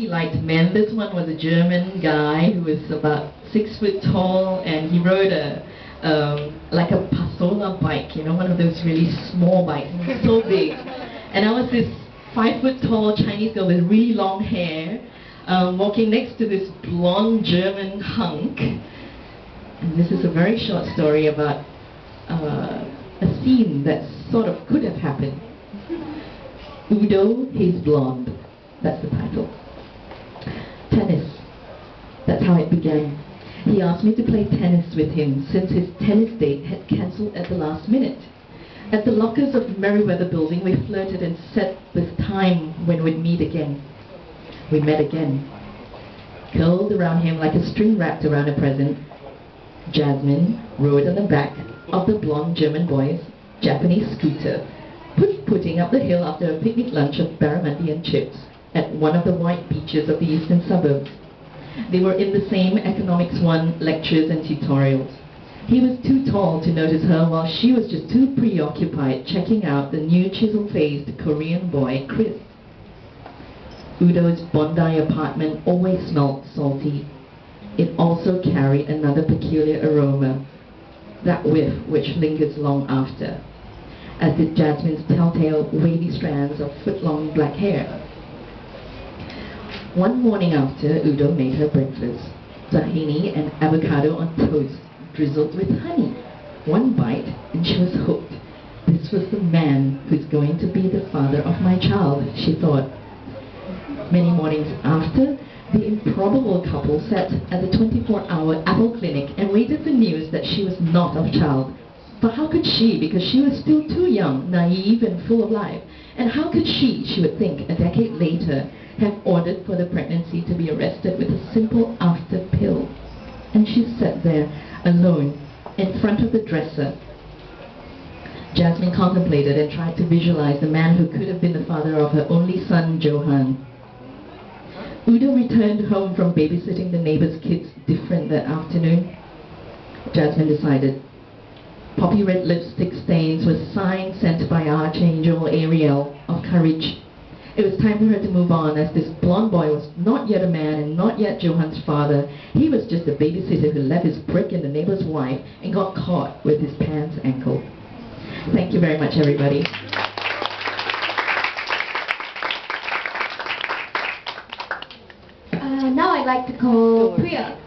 liked men. This one was a German guy who was about 6 foot tall, and he rode a like a Pasola bike, you know, one of those really small bikes, so big. And I was this 5 foot tall Chinese girl with really long hair, walking next to this blonde German hunk. And this is a very short story about a scene that sort of could have happened. Udo, he's blonde. That's the title. Tennis. That's how it began. He asked me to play tennis with him since his tennis date had cancelled at the last minute. At the lockers of the Merriweather building, we flirted and set the time when we'd meet again. We met again. Curled around him like a string wrapped around a present, Jasmine rode on the back of the blonde German boy's Japanese scooter, putting up the hill after a picnic lunch of barramundi and chips at one of the white beaches of the eastern suburbs. They were in the same Economics 1 lectures and tutorials. He was too tall to notice her, while she was just too preoccupied checking out the new chisel-faced Korean boy, Chris. Udo's Bondi apartment always smelled salty. It also carried another peculiar aroma, that whiff which lingers long after, as did Jasmine's telltale wavy strands of foot-long black hair. One morning after, Udo made her breakfast, tahini and avocado on toast, drizzled with honey. One bite, and she was hooked. This was the man who's going to be the father of my child, she thought. Many mornings after, the improbable couple sat at the 24-hour Apple clinic and waited for news that she was not of child. For how could she, because she was still too young, naive and full of life, and how could she would think, a decade later, have ordered for the pregnancy to be arrested with a simple after pill? And she sat there, alone, in front of the dresser. Jasmine contemplated and tried to visualize the man who could have been the father of her only son, Johan. Udo returned home from babysitting the neighbor's kids different that afternoon. Jasmine decided. Poppy red lipstick stains were signs sent by Archangel Ariel of courage. It was time for her to move on, as this blonde boy was not yet a man and not yet Johan's father. He was just a babysitter who left his prick in the neighbor's wife and got caught with his pants ankle. Thank you very much, everybody. Now I'd like to call Priya.